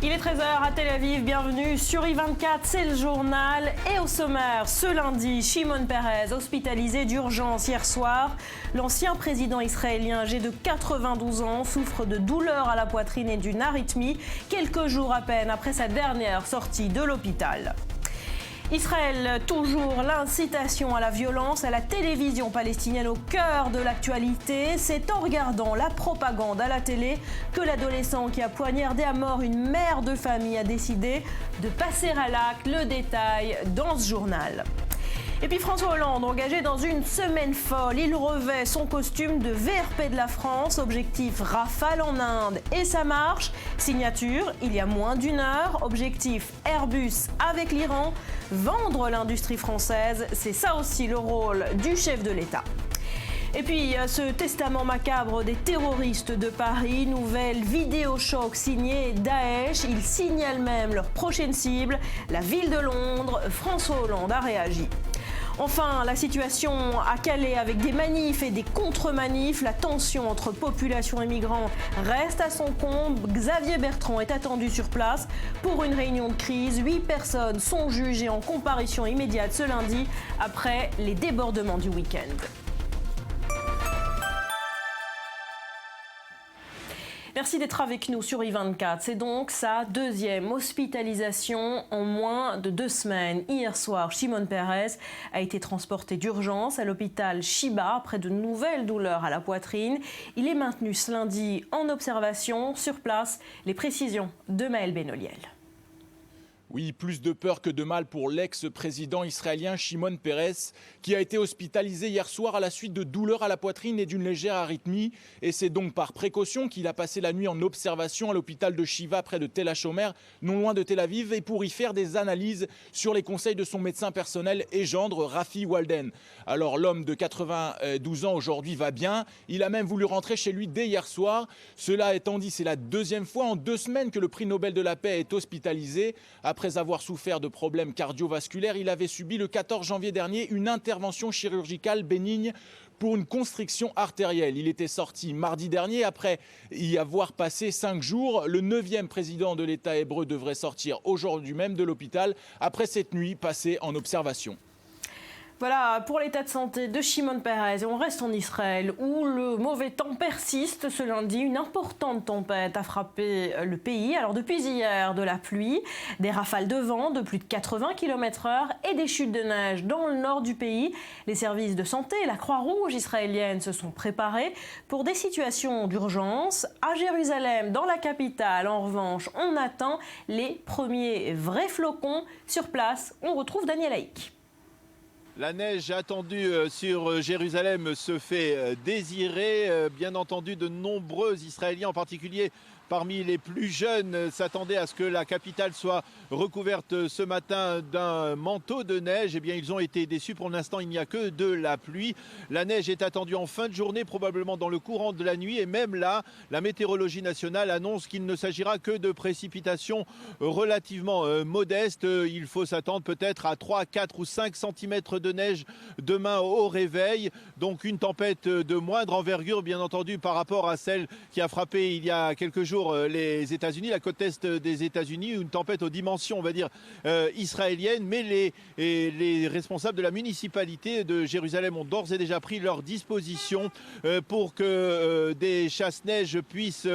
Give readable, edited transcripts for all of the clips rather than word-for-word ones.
Il est 13h à Tel Aviv, bienvenue sur I24, c'est le journal. Et au sommaire, ce lundi, Shimon Peres, hospitalisé d'urgence hier soir. L'ancien président israélien âgé de 92 ans souffre de douleurs à la poitrine et d'une arythmie, quelques jours à peine après sa dernière sortie de l'hôpital. Israël, toujours l'incitation à la violence à la télévision palestinienne au cœur de l'actualité. C'est en regardant la propagande à la télé que l'adolescent qui a poignardé à mort une mère de famille a décidé de passer à l'acte. Le détail dans ce journal. Et puis François Hollande, engagé dans une semaine folle, il revêt son costume de VRP de la France, objectif Rafale en Inde et ça marche. Signature, il y a moins d'une heure, objectif Airbus avec l'Iran, vendre l'industrie française, c'est ça aussi le rôle du chef de l'État. Et puis, ce testament macabre des terroristes de Paris, nouvelle vidéo choc signée Daesh. Ils signalent même leur prochaine cible, la ville de Londres. François Hollande a réagi. Enfin, la situation à Calais avec des manifs et des contre-manifs. La tension entre population et migrants reste à son comble. Xavier Bertrand est attendu sur place pour une réunion de crise. 8 personnes sont jugées en comparution immédiate ce lundi après les débordements du week-end. Merci d'être avec nous sur I24. C'est donc sa deuxième hospitalisation en moins de 2 semaines. Hier soir, Shimon Peres a été transporté d'urgence à l'hôpital Shiba après de nouvelles douleurs à la poitrine. Il est maintenu ce lundi en observation. Sur place, les précisions de Maël Benoliel. Oui, plus de peur que de mal pour l'ex-président israélien Shimon Peres, qui a été hospitalisé hier soir à la suite de douleurs à la poitrine et d'une légère arythmie. Et c'est donc par précaution qu'il a passé la nuit en observation à l'hôpital de Shiva près de Tel HaShomer, non loin de Tel Aviv, et pour y faire des analyses sur les conseils de son médecin personnel et gendre, Rafi Walden. Alors l'homme de 92 ans aujourd'hui va bien, il a même voulu rentrer chez lui dès hier soir. Cela étant dit, c'est la deuxième fois en 2 semaines que le prix Nobel de la paix est hospitalisé. Après avoir souffert de problèmes cardiovasculaires, il avait subi le 14 janvier dernier une intervention chirurgicale bénigne pour une constriction artérielle. Il était sorti mardi dernier après y avoir passé 5 jours. Le 9e président de l'État hébreu devrait sortir aujourd'hui même de l'hôpital après cette nuit passée en observation. Voilà pour l'état de santé de Shimon Peres. Et on reste en Israël où le mauvais temps persiste. Ce lundi, une importante tempête a frappé le pays. Alors depuis hier, de la pluie, des rafales de vent de plus de 80 km/h et des chutes de neige dans le nord du pays. Les services de santé et la Croix-Rouge israélienne se sont préparés pour des situations d'urgence. À Jérusalem, dans la capitale, en revanche, on attend les premiers vrais flocons. Sur place, on retrouve Daniel Haïk. La neige attendue sur Jérusalem se fait désirer. Bien entendu, de nombreux Israéliens, en particulier parmi les plus jeunes, s'attendaient à ce que la capitale soit recouverte ce matin d'un manteau de neige. Eh bien, ils ont été déçus. Pour l'instant, il n'y a que de la pluie. La neige est attendue en fin de journée, probablement dans le courant de la nuit. Et même là, la météorologie nationale annonce qu'il ne s'agira que de précipitations relativement modestes. Il faut s'attendre peut-être à 3, 4 ou 5 cm de neige demain au réveil. Donc une tempête de moindre envergure, bien entendu, par rapport à celle qui a frappé il y a quelques jours les États-Unis, la côte est des États-Unis, une tempête aux dimensions, on va dire, israéliennes. Mais les responsables de la municipalité de Jérusalem ont d'ores et déjà pris leurs dispositions pour que des chasse-neige puissent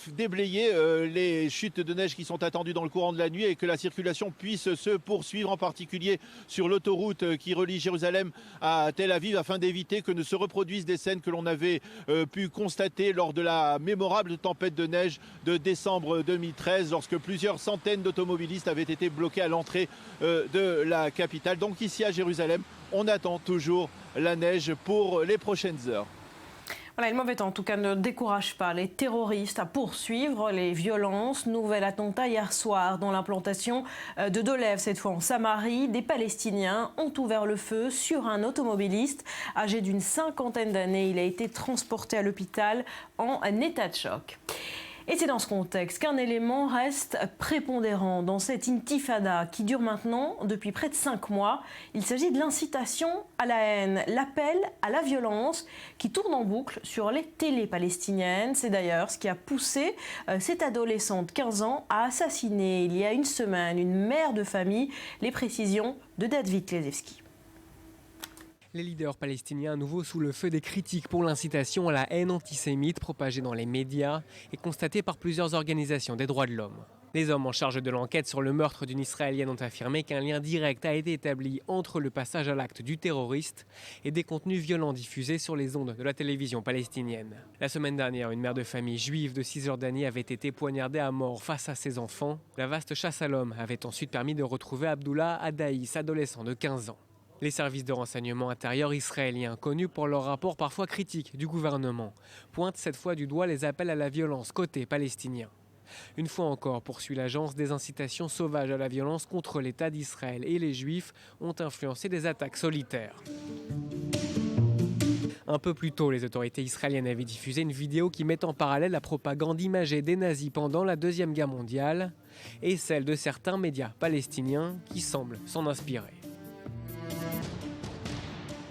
déblayer les chutes de neige qui sont attendues dans le courant de la nuit et que la circulation puisse se poursuivre, en particulier sur l'autoroute qui relie Jérusalem à Tel Aviv, afin d'éviter que ne se reproduisent des scènes que l'on avait pu constater lors de la mémorable tempête de neige de décembre 2013, lorsque plusieurs centaines d'automobilistes avaient été bloqués à l'entrée de la capitale. Donc ici à Jérusalem, on attend toujours la neige pour les prochaines heures. Voilà, le mauvais temps, en tout cas, ne décourage pas les terroristes à poursuivre les violences. Nouvel attentat hier soir dans l'implantation de Dolev, cette fois en Samarie. Des Palestiniens ont ouvert le feu sur un automobiliste âgé d'une 50aine d'années. Il a été transporté à l'hôpital en état de choc. Et c'est dans ce contexte qu'un élément reste prépondérant dans cette intifada qui dure maintenant depuis près de 5 mois. Il s'agit de l'incitation à la haine, l'appel à la violence qui tourne en boucle sur les télés palestiniennes. C'est d'ailleurs ce qui a poussé cette adolescente de 15 ans à assassiner il y a une semaine une mère de famille. Les précisions de David Klezewski. Les leaders palestiniens à nouveau sous le feu des critiques pour l'incitation à la haine antisémite propagée dans les médias et constatée par plusieurs organisations des droits de l'homme. Les hommes en charge de l'enquête sur le meurtre d'une Israélienne ont affirmé qu'un lien direct a été établi entre le passage à l'acte du terroriste et des contenus violents diffusés sur les ondes de la télévision palestinienne. La semaine dernière, une mère de famille juive de Cisjordanie avait été poignardée à mort face à ses enfants. La vaste chasse à l'homme avait ensuite permis de retrouver Abdullah Adaïs, adolescent de 15 ans. Les services de renseignement intérieur israéliens, connus pour leurs rapports parfois critiques du gouvernement, pointent cette fois du doigt les appels à la violence côté palestinien. Une fois encore, poursuit l'agence, des incitations sauvages à la violence contre l'État d'Israël et les Juifs ont influencé des attaques solitaires. Un peu plus tôt, les autorités israéliennes avaient diffusé une vidéo qui met en parallèle la propagande imagée des nazis pendant la Deuxième Guerre mondiale et celle de certains médias palestiniens qui semblent s'en inspirer.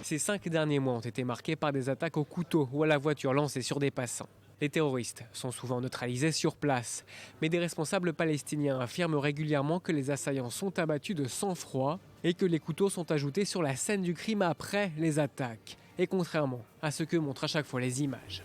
Ces 5 derniers mois ont été marqués par des attaques au couteau ou à la voiture lancées sur des passants. Les terroristes sont souvent neutralisés sur place, mais des responsables palestiniens affirment régulièrement que les assaillants sont abattus de sang-froid et que les couteaux sont ajoutés sur la scène du crime après les attaques, et contrairement à ce que montrent à chaque fois les images.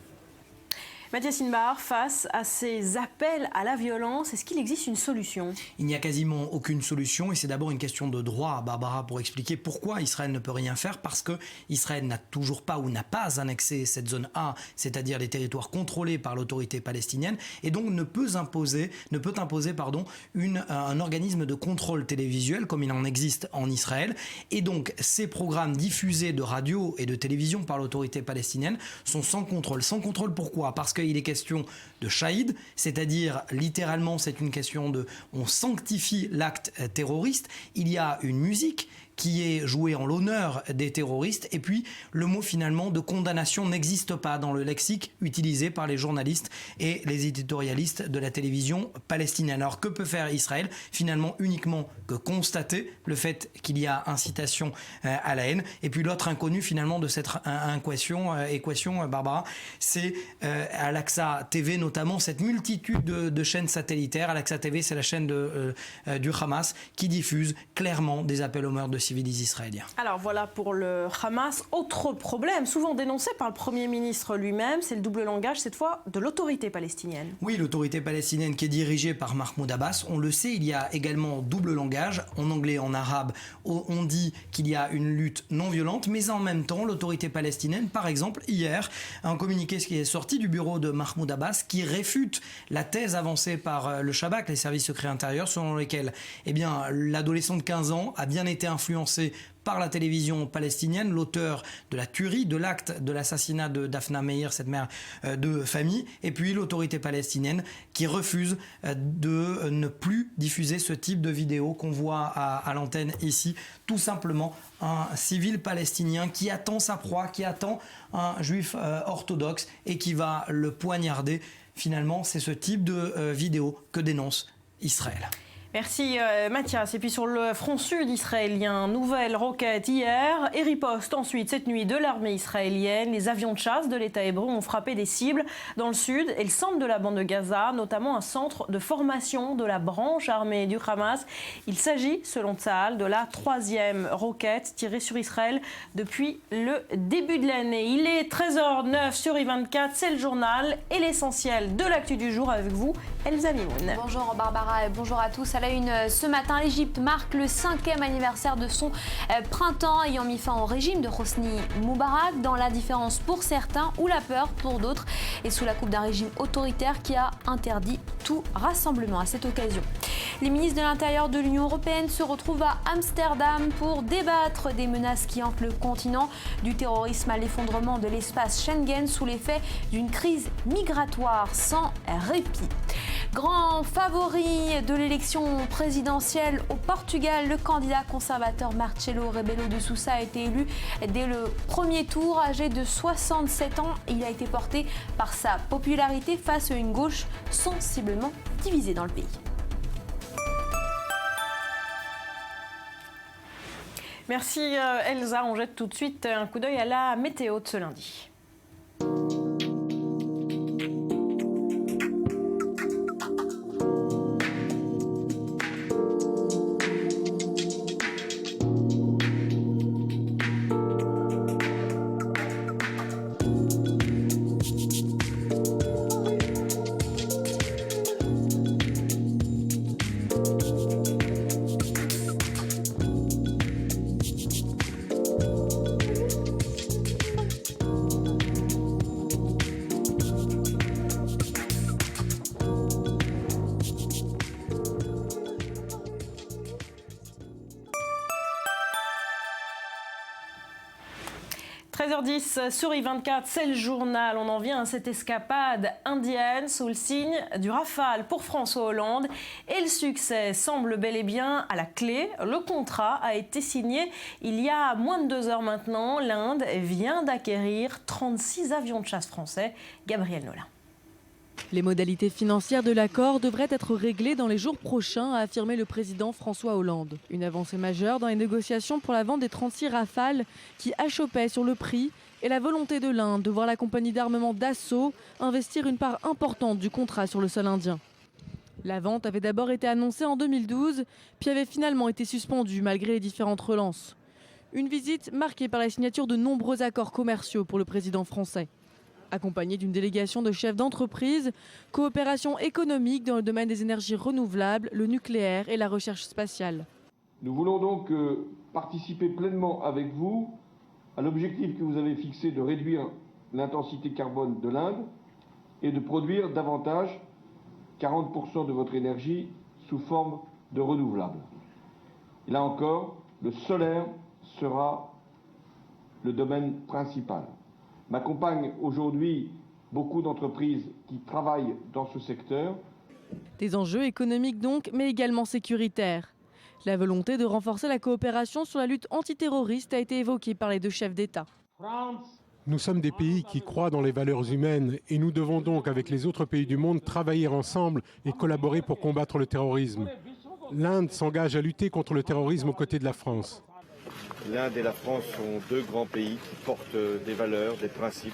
Mathias Inbar, face à ces appels à la violence, est-ce qu'il existe une solution ? Il n'y a quasiment aucune solution et c'est d'abord une question de droit, Barbara, pour expliquer pourquoi Israël ne peut rien faire, parce que Israël n'a toujours pas ou n'a pas annexé cette zone A, c'est-à-dire les territoires contrôlés par l'autorité palestinienne, et donc ne peut imposer un organisme de contrôle télévisuel comme il en existe en Israël. Et donc ces programmes diffusés de radio et de télévision par l'autorité palestinienne sont sans contrôle. Sans contrôle pourquoi ? Parce qu'il est question de shahid, c'est-à-dire littéralement c'est une question de on sanctifie l'acte terroriste, il y a une musique qui est jouée en l'honneur des terroristes et puis le mot finalement de condamnation n'existe pas dans le lexique utilisé par les journalistes et les éditorialistes de la télévision palestinienne. Alors que peut faire Israël ? Finalement uniquement que constater le fait qu'il y a incitation à la haine. Et puis l'autre inconnu finalement de cette équation Barbara, c'est Al-Aqsa TV notamment, cette multitude de chaînes satellitaires. Al-Aqsa TV, c'est la chaîne du Hamas qui diffuse clairement des appels au meurtre de civils israéliens. Alors voilà pour le Hamas. Autre problème, souvent dénoncé par le Premier ministre lui-même, c'est le double langage, cette fois de l'autorité palestinienne. Oui, l'autorité palestinienne qui est dirigée par Mahmoud Abbas. On le sait, il y a également double langage. En anglais, en arabe, on dit qu'il y a une lutte non violente, mais en même temps, l'autorité palestinienne, par exemple, hier, un communiqué qui est sorti du bureau de Mahmoud Abbas qui réfute la thèse avancée par le Shabak, les services secrets intérieurs, selon lesquels l'adolescent de 15 ans a bien été influencé par la télévision palestinienne, l'auteur de la tuerie, de l'acte de l'assassinat de Daphna Meir, cette mère de famille, et puis l'autorité palestinienne qui refuse de ne plus diffuser ce type de vidéo qu'on voit à l'antenne ici. Tout simplement un civil palestinien qui attend sa proie, qui attend un juif orthodoxe et qui va le poignarder. Finalement, c'est ce type de vidéo que dénonce Israël. Merci Mathias. Et puis sur le front sud israélien, nouvelle roquette hier et riposte ensuite cette nuit de l'armée israélienne. Les avions de chasse de l'État hébreu ont frappé des cibles dans le sud et le centre de la bande de Gaza, notamment un centre de formation de la branche armée du Hamas. Il s'agit, selon Tsahal, de la 3e roquette tirée sur Israël depuis le début de l'année. Il est 13h09 sur I24, c'est le journal et l'essentiel de l'actu du jour avec vous, Elsa Mimoun. Bonjour Barbara et bonjour à tous. À la une ce matin, l'Égypte marque le 5e anniversaire de son printemps ayant mis fin au régime de Hosni Moubarak, dans l'indifférence pour certains ou la peur pour d'autres et sous la coupe d'un régime autoritaire qui a interdit tout rassemblement à cette occasion. Les ministres de l'Intérieur de l'Union européenne se retrouvent à Amsterdam pour débattre des menaces qui hantent le continent, du terrorisme à l'effondrement de l'espace Schengen sous l'effet d'une crise migratoire sans répit. Grand favori de l'élection présidentielle au Portugal, le candidat conservateur Marcelo Rebelo de Sousa a été élu dès le premier tour. Âgé de 67 ans, il a été porté par sa popularité face à une gauche sensiblement divisée dans le pays. Merci Elsa, on jette tout de suite un coup d'œil à la météo de ce lundi. Sur I24, c'est le journal. On en vient à cette escapade indienne sous le signe du Rafale pour François Hollande. Et le succès semble bel et bien à la clé. Le contrat a été signé il y a moins de 2 heures maintenant. L'Inde vient d'acquérir 36 avions de chasse français. Gabriel Nolin. Les modalités financières de l'accord devraient être réglées dans les jours prochains, a affirmé le président François Hollande. Une avancée majeure dans les négociations pour la vente des 36 Rafales qui achoppaient sur le prix et la volonté de l'Inde de voir la compagnie d'armement Dassault investir une part importante du contrat sur le sol indien. La vente avait d'abord été annoncée en 2012, puis avait finalement été suspendue malgré les différentes relances. Une visite marquée par la signature de nombreux accords commerciaux pour le président français. Accompagné d'une délégation de chefs d'entreprise, coopération économique dans le domaine des énergies renouvelables, le nucléaire et la recherche spatiale. Nous voulons donc participer pleinement avec vous à l'objectif que vous avez fixé de réduire l'intensité carbone de l'Inde et de produire davantage, 40% de votre énergie, sous forme de renouvelables. Et là encore, le solaire sera le domaine principal. M'accompagnent aujourd'hui beaucoup d'entreprises qui travaillent dans ce secteur. Des enjeux économiques donc, mais également sécuritaires. La volonté de renforcer la coopération sur la lutte antiterroriste a été évoquée par les 2 chefs d'État. Nous sommes des pays qui croient dans les valeurs humaines et nous devons donc, avec les autres pays du monde, travailler ensemble et collaborer pour combattre le terrorisme. L'Inde s'engage à lutter contre le terrorisme aux côtés de la France. L'Inde et la France sont 2 grands pays qui portent des valeurs, des principes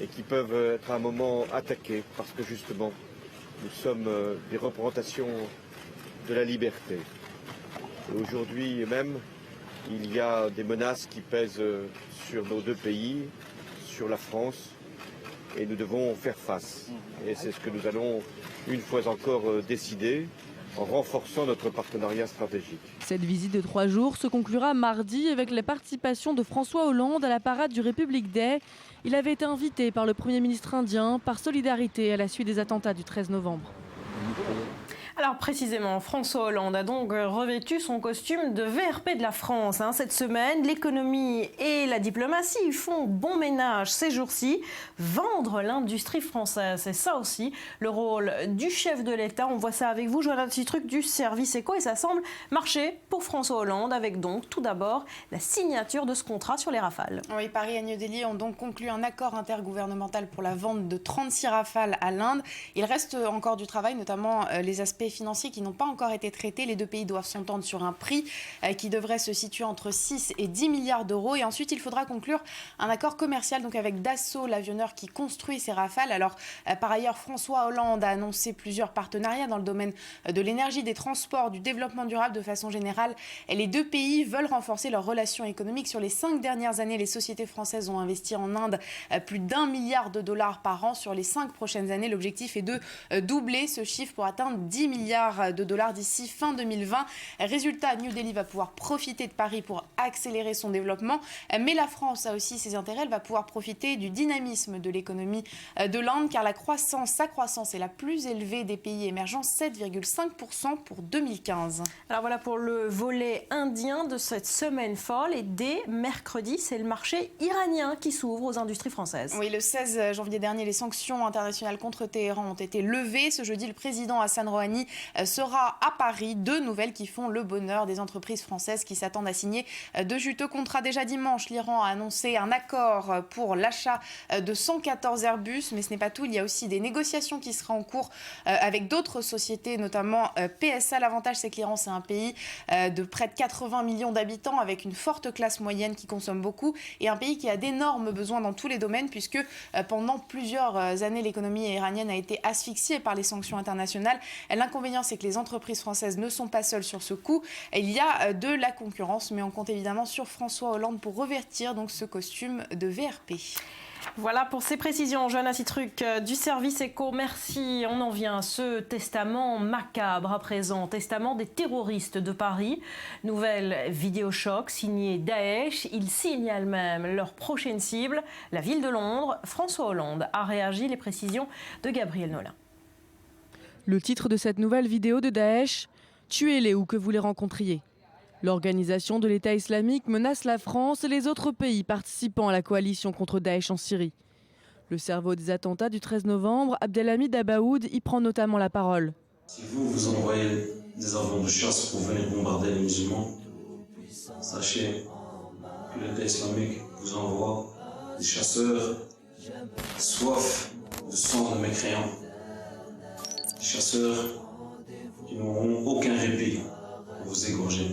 et qui peuvent être à un moment attaqués parce que justement nous sommes des représentations de la liberté. Et aujourd'hui même, il y a des menaces qui pèsent sur nos 2 pays, sur la France, et nous devons faire face. Et c'est ce que nous allons une fois encore décider, en renforçant notre partenariat stratégique. Cette visite de 3 jours se conclura mardi avec la participation de François Hollande à la parade du Republic Day. Il avait été invité par le Premier ministre indien par solidarité à la suite des attentats du 13 novembre. Alors précisément, François Hollande a donc revêtu son costume de VRP de la France. Cette semaine, l'économie et la diplomatie font bon ménage ces jours-ci. Vendre l'industrie française, c'est ça aussi le rôle du chef de l'État. On voit ça avec vous, Jonathan Citruc du Service Éco, et ça semble marcher pour François Hollande avec donc tout d'abord la signature de ce contrat sur les Rafales. Oui, Paris et New Delhi ont donc conclu un accord intergouvernemental pour la vente de 36 Rafales à l'Inde. Il reste encore du travail, notamment les aspects financiers qui n'ont pas encore été traités. Les 2 pays doivent s'entendre sur un prix qui devrait se situer entre 6 et 10 milliards d'euros. Et ensuite, il faudra conclure un accord commercial donc avec Dassault, l'avionneur qui construit ces Rafales. Alors, par ailleurs, François Hollande a annoncé plusieurs partenariats dans le domaine de l'énergie, des transports, du développement durable de façon générale. Et les 2 pays veulent renforcer leurs relations économiques. Sur les 5 dernières années, les sociétés françaises ont investi en Inde plus d'1 milliard de dollars par an. Sur les 5 prochaines années, l'objectif est de doubler ce chiffre pour atteindre 10 milliards milliards de dollars d'ici fin 2020. Résultat, New Delhi va pouvoir profiter de Paris pour accélérer son développement. Mais la France a aussi ses intérêts. Elle va pouvoir profiter du dynamisme de l'économie de l'Inde car sa croissance est la plus élevée des pays émergents, 7,5% pour 2015. Alors voilà pour le volet indien de cette semaine folle. Et dès mercredi, c'est le marché iranien qui s'ouvre aux industries françaises. Oui, le 16 janvier dernier, les sanctions internationales contre Téhéran ont été levées. Ce jeudi, le président Hassan Rouhani sera à Paris. 2 nouvelles qui font le bonheur des entreprises françaises qui s'attendent à signer de juteux contrats. Déjà dimanche, l'Iran a annoncé un accord pour l'achat de 114 Airbus. Mais ce n'est pas tout. Il y a aussi des négociations qui seraient en cours avec d'autres sociétés, notamment PSA. L'avantage, c'est que l'Iran, c'est un pays de près de 80 millions d'habitants avec une forte classe moyenne qui consomme beaucoup et un pays qui a d'énormes besoins dans tous les domaines puisque pendant plusieurs années, l'économie iranienne a été asphyxiée par les sanctions internationales. L'inconvénient, c'est que les entreprises françaises ne sont pas seules sur ce coup. Il y a de la concurrence, mais on compte évidemment sur François Hollande pour revêtir donc ce costume de VRP. Voilà pour ces précisions. Johanna Citruc du service Éco, merci. On en vient à ce testament macabre à présent, testament des terroristes de Paris. Nouvelle vidéo choc signée Daesh. Ils signalent même leur prochaine cible, la ville de Londres. François Hollande a réagi. Les précisions de Gabriel Nolin. Le titre de cette nouvelle vidéo de Daesh, « Tuez-les où que vous les rencontriez ». L'organisation de l'État islamique menace la France et les autres pays participant à la coalition contre Daesh en Syrie. Le cerveau des attentats du 13 novembre, Abdelhamid Abaoud, y prend notamment la parole. Si vous envoyez des avions de chasse pour venir bombarder les musulmans, sachez que l'État islamique vous envoie des chasseurs soif de sang de mécréants. Des chasseurs qui n'auront aucun répit pour vous égorger.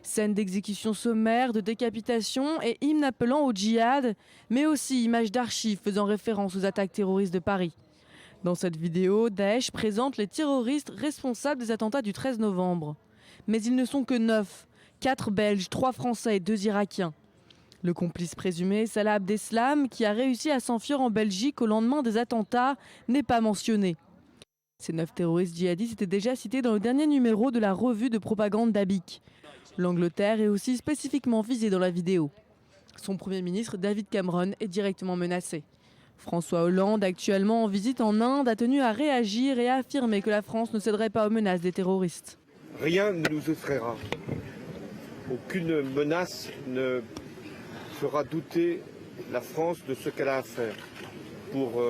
Scènes d'exécution sommaire, de décapitation et hymnes appelant au djihad, mais aussi images d'archives faisant référence aux attaques terroristes de Paris. Dans cette vidéo, Daesh présente les terroristes responsables des attentats du 13 novembre. Mais ils ne sont que 9, 4 Belges, 3 Français et 2 Irakiens. Le complice présumé, Salah Abdeslam, qui a réussi à s'enfuir en Belgique au lendemain des attentats, n'est pas mentionné. Ces 9 terroristes djihadistes étaient déjà cités dans le dernier numéro de la revue de propagande d'Abik. L'Angleterre est aussi spécifiquement visée dans la vidéo. Son Premier ministre, David Cameron, est directement menacé. François Hollande, actuellement en visite en Inde, a tenu à réagir et à affirmer que la France ne céderait pas aux menaces des terroristes. Rien ne nous effraiera. Aucune menace ne fera douter la France de ce qu'elle a à faire pour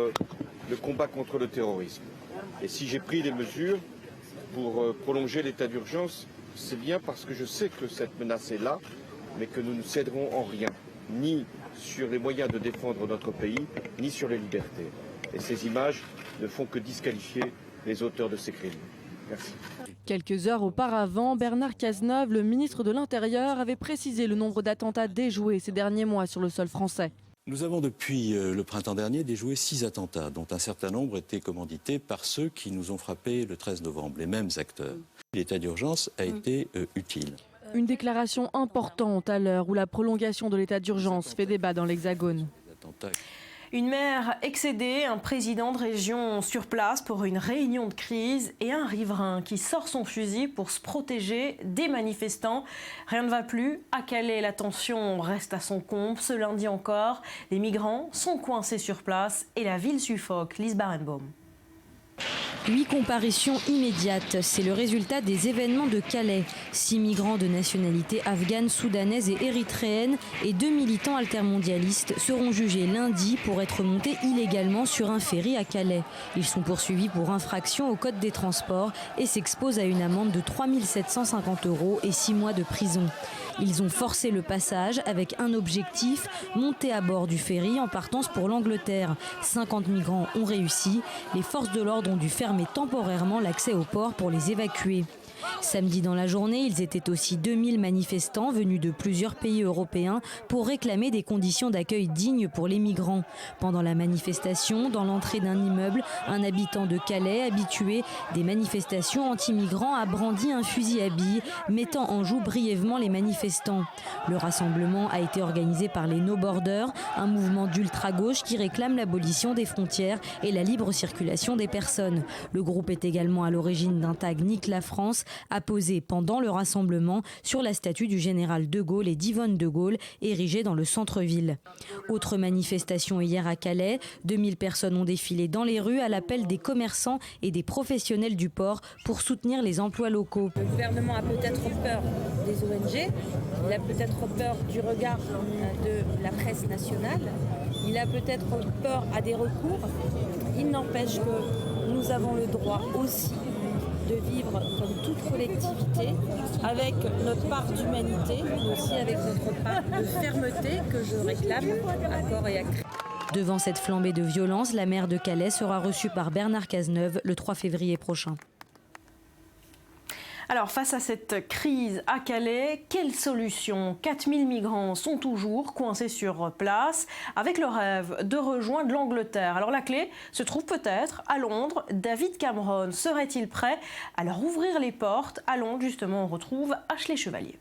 le combat contre le terrorisme. Et si j'ai pris des mesures pour prolonger l'état d'urgence, c'est bien parce que je sais que cette menace est là, mais que nous ne céderons en rien, ni sur les moyens de défendre notre pays, ni sur les libertés. Et ces images ne font que disqualifier les auteurs de ces crimes. Merci. Quelques heures auparavant, Bernard Cazeneuve, le ministre de l'Intérieur, avait précisé le nombre d'attentats déjoués ces derniers mois sur le sol français. Nous avons depuis le printemps dernier déjoué 6 attentats, dont un certain nombre étaient commandités par ceux qui nous ont frappés le 13 novembre, les mêmes acteurs. L'état d'urgence a été utile. Une déclaration importante à l'heure où la prolongation de l'état d'urgence fait débat dans l'Hexagone. Une maire excédée, un président de région sur place pour une réunion de crise et un riverain qui sort son fusil pour se protéger des manifestants. Rien ne va plus. À Calais, la tension reste à son comble. Ce lundi encore, les migrants sont coincés sur place et la ville suffoque. Lise Barenbaum. 8 comparutions immédiates, c'est le résultat des événements de Calais. 6 migrants de nationalité afghane, soudanaise et érythréenne et 2 militants altermondialistes seront jugés lundi pour être montés illégalement sur un ferry à Calais. Ils sont poursuivis pour infraction au code des transports et s'exposent à une amende de 3 750 € et 6 mois de prison. Ils ont forcé le passage avec un objectif, monter à bord du ferry en partance pour l'Angleterre. 50 migrants ont réussi. Les forces de l'ordre ont dû fermer temporairement l'accès au port pour les évacuer. Samedi dans la journée, ils étaient aussi 2000 manifestants venus de plusieurs pays européens pour réclamer des conditions d'accueil dignes pour les migrants. Pendant la manifestation, dans l'entrée d'un immeuble, un habitant de Calais, habitué des manifestations anti-migrants, a brandi un fusil à billes, mettant en joue brièvement les manifestants. Le rassemblement a été organisé par les No Borders, un mouvement d'ultra-gauche qui réclame l'abolition des frontières et la libre circulation des personnes. Le groupe est également à l'origine d'un tag Nique la France, apposé pendant le rassemblement sur la statue du général de Gaulle et d'Yvonne de Gaulle, érigée dans le centre-ville. Autre manifestation hier à Calais, 2000 personnes ont défilé dans les rues à l'appel des commerçants et des professionnels du port pour soutenir les emplois locaux. Le gouvernement a peut-être peur des ONG, il a peut-être peur du regard de la presse nationale, il a peut-être peur à des recours. Il n'empêche que nous avons le droit aussi de vivre comme toute collectivité, avec notre part d'humanité, mais aussi avec notre part de fermeté que je réclame à corps et à cri. Devant cette flambée de violence, la maire de Calais sera reçue par Bernard Cazeneuve le 3 février prochain. Alors, face à cette crise à Calais, quelle solution ? 4000 migrants sont toujours coincés sur place, avec le rêve de rejoindre l'Angleterre. Alors, la clé se trouve peut-être à Londres. David Cameron serait-il prêt à leur ouvrir les portes ? À Londres, justement, on retrouve Ashley Chevalier.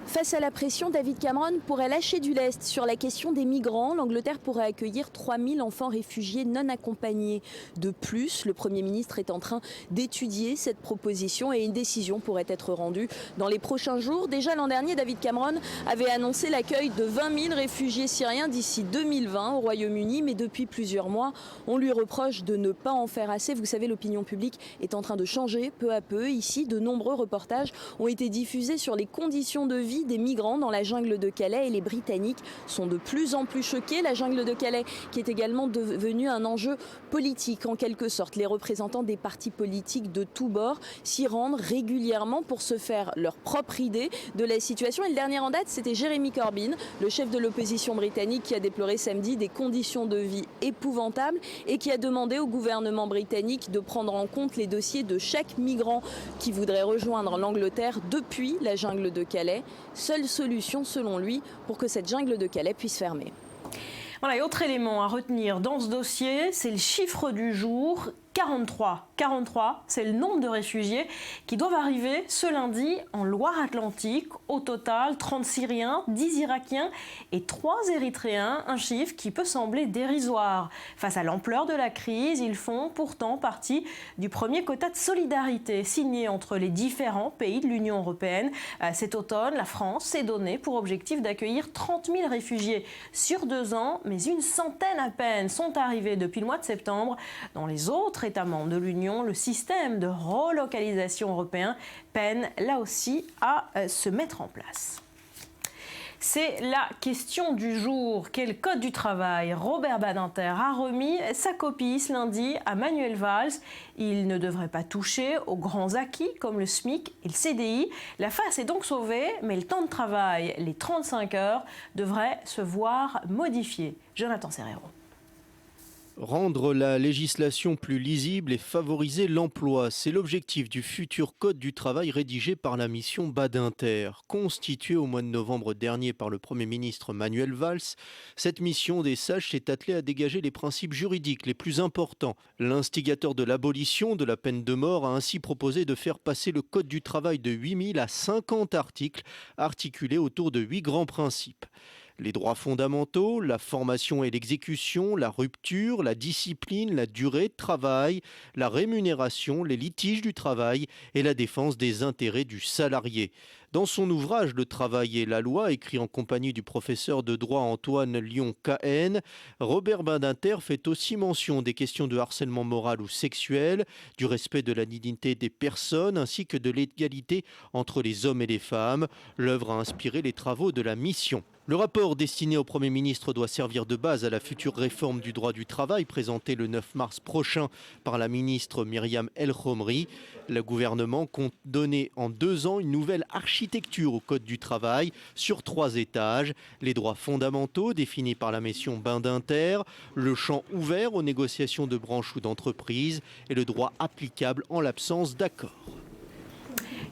Face à la pression, David Cameron pourrait lâcher du lest sur la question des migrants. L'Angleterre pourrait accueillir 3000 enfants réfugiés non accompagnés. De plus, le Premier ministre est en train d'étudier cette proposition et une décision pourrait être rendue dans les prochains jours. Déjà l'an dernier, David Cameron avait annoncé l'accueil de 20 000 réfugiés syriens d'ici 2020 au Royaume-Uni. Mais depuis plusieurs mois, on lui reproche de ne pas en faire assez. Vous savez, l'opinion publique est en train de changer peu à peu. Ici, de nombreux reportages ont été diffusés sur les conditions de vie des migrants dans la jungle de Calais et les Britanniques sont de plus en plus choqués. La jungle de Calais qui est également devenue un enjeu politique en quelque sorte. Les représentants des partis politiques de tous bords s'y rendent régulièrement pour se faire leur propre idée de la situation. Et le dernier en date, c'était Jeremy Corbyn, le chef de l'opposition britannique qui a déploré samedi des conditions de vie épouvantables et qui a demandé au gouvernement britannique de prendre en compte les dossiers de chaque migrant qui voudrait rejoindre l'Angleterre depuis la jungle de Calais. Seule solution selon lui pour que cette jungle de Calais puisse fermer. Voilà, et autre élément à retenir dans ce dossier, c'est le chiffre du jour. 43. 43, c'est le nombre de réfugiés qui doivent arriver ce lundi en Loire-Atlantique. Au total, 30 Syriens, 10 Irakiens et 3 Érythréens. Un chiffre qui peut sembler dérisoire. Face à l'ampleur de la crise, ils font pourtant partie du premier quota de solidarité signé entre les différents pays de l'Union européenne. Cet automne, la France s'est donnée pour objectif d'accueillir 30 000 réfugiés sur 2 ans, mais une centaine à peine sont arrivés depuis le mois de septembre. Dans les autres États membres de l'Union, le système de relocalisation européen peine là aussi à se mettre en place. C'est la question du jour. Quel code du travail Robert Badinter a remis sa copie ce lundi à Manuel Valls. Il ne devrait pas toucher aux grands acquis comme le SMIC et le CDI. La face est donc sauvée, mais le temps de travail, les 35 heures, devrait se voir modifié. Jonathan Serrero. Rendre la législation plus lisible et favoriser l'emploi, c'est l'objectif du futur Code du travail rédigé par la mission Badinter. Constituée au mois de novembre dernier par le Premier ministre Manuel Valls, cette mission des sages s'est attelée à dégager les principes juridiques les plus importants. L'instigateur de l'abolition de la peine de mort a ainsi proposé de faire passer le Code du travail de 8000 à 50 articles, articulés autour de 8 grands principes. Les droits fondamentaux, la formation et l'exécution, la rupture, la discipline, la durée de travail, la rémunération, les litiges du travail et la défense des intérêts du salarié. Dans son ouvrage « Le travail et la loi », écrit en compagnie du professeur de droit Antoine Lyon-Cahen, Robert Badinter fait aussi mention des questions de harcèlement moral ou sexuel, du respect de la dignité des personnes ainsi que de l'égalité entre les hommes et les femmes. L'œuvre a inspiré les travaux de la mission. Le rapport destiné au Premier ministre doit servir de base à la future réforme du droit du travail présentée le 9 mars prochain par la ministre Myriam El Khomri. Le gouvernement compte donner en 2 ans une nouvelle architecture au Code du travail sur 3 étages. Les droits fondamentaux définis par la mission Badinter, le champ ouvert aux négociations de branches ou d'entreprises et le droit applicable en l'absence d'accord.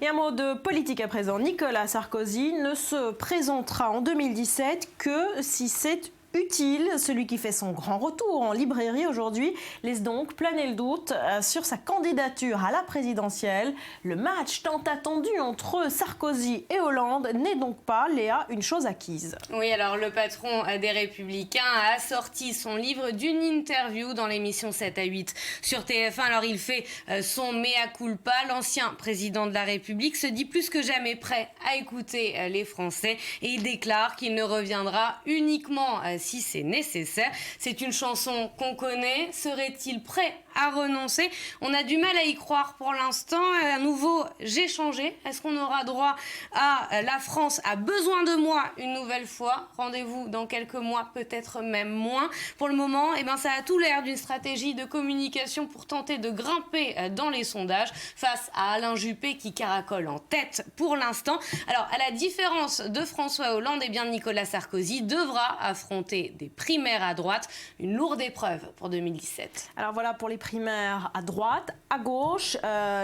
Et un mot de politique à présent. Nicolas Sarkozy ne se présentera en 2017 que si c'est utile. Celui qui fait son grand retour en librairie aujourd'hui laisse donc planer le doute sur sa candidature à la présidentielle. Le match tant attendu entre Sarkozy et Hollande n'est donc pas, Léa, une chose acquise. Oui, alors le patron des Républicains a assorti son livre d'une interview dans l'émission 7 à 8 sur TF1. Alors il fait son mea culpa. L'ancien président de la République se dit plus que jamais prêt à écouter les Français et il déclare qu'il ne reviendra uniquement si c'est nécessaire. C'est une chanson qu'on connaît. Serait-il prêt à renoncer? On a du mal à y croire pour l'instant. À nouveau, j'ai changé. Est-ce qu'on aura droit à la France a besoin de moi une nouvelle fois? Rendez-vous dans quelques mois, peut-être même moins. Pour le moment, ça a tout l'air d'une stratégie de communication pour tenter de grimper dans les sondages face à Alain Juppé qui caracole en tête pour l'instant. Alors, à la différence de François Hollande, Nicolas Sarkozy devra affronter des primaires à droite. Une lourde épreuve pour 2017. Alors voilà pour les primaires à droite. À gauche,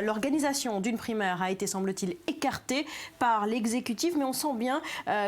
l'organisation d'une primaire a été, semble-t-il, écartée par l'exécutif, mais on sent bien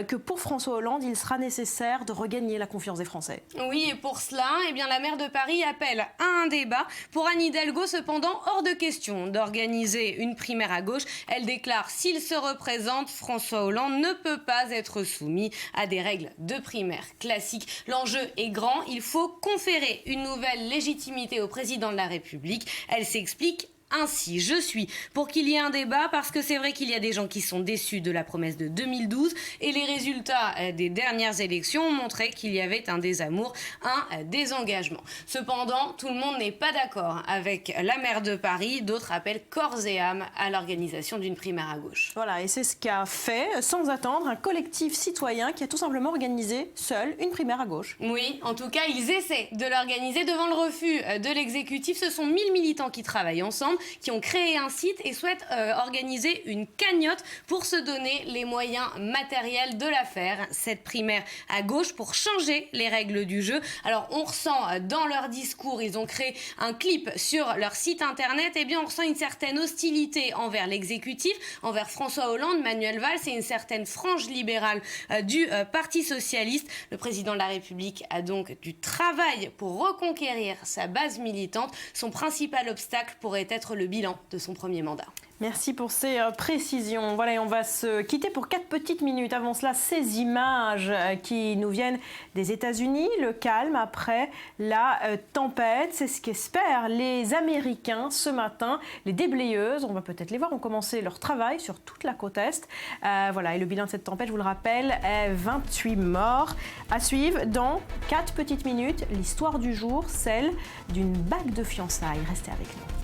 que pour François Hollande, il sera nécessaire de regagner la confiance des Français. Oui, et pour cela, la maire de Paris appelle à un débat. Pour Anne Hidalgo, cependant, hors de question d'organiser une primaire à gauche. Elle déclare, s'il se représente, François Hollande ne peut pas être soumis à des règles de primaire classiques. L'enjeu est grand, il faut conférer une nouvelle légitimité au président de la République. Elle s'explique ainsi. Je suis pour qu'il y ait un débat parce que c'est vrai qu'il y a des gens qui sont déçus de la promesse de 2012 et les résultats des dernières élections ont montré qu'il y avait un désamour, un désengagement. Cependant, tout le monde n'est pas d'accord avec la maire de Paris. D'autres appellent corps et âme à l'organisation d'une primaire à gauche. Voilà, et c'est ce qu'a fait, sans attendre, un collectif citoyen qui a tout simplement organisé seul une primaire à gauche. Oui, en tout cas, ils essaient de l'organiser devant le refus de l'exécutif. Ce sont 1000 militants qui travaillent ensemble, qui ont créé un site et souhaitent organiser une cagnotte pour se donner les moyens matériels de la faire, cette primaire à gauche, pour changer les règles du jeu. Alors on ressent dans leur discours, ils ont créé un clip sur leur site internet, on ressent une certaine hostilité envers l'exécutif, envers François Hollande, Manuel Valls et une certaine frange libérale du Parti socialiste. Le président de la République a donc du travail pour reconquérir sa base militante. Son principal obstacle pourrait être le bilan de son premier mandat. Merci pour ces précisions. Voilà, et on va se quitter pour 4 petites minutes. Avant cela, ces images qui nous viennent des États-Unis, le calme après la tempête. C'est ce qu'espèrent les Américains ce matin. Les déblayeuses, on va peut-être les voir, ont commencé leur travail sur toute la côte Est. Voilà, et le bilan de cette tempête, je vous le rappelle, est 28 morts. À suivre dans 4 petites minutes, l'histoire du jour, celle d'une bague de fiançailles. Restez avec nous.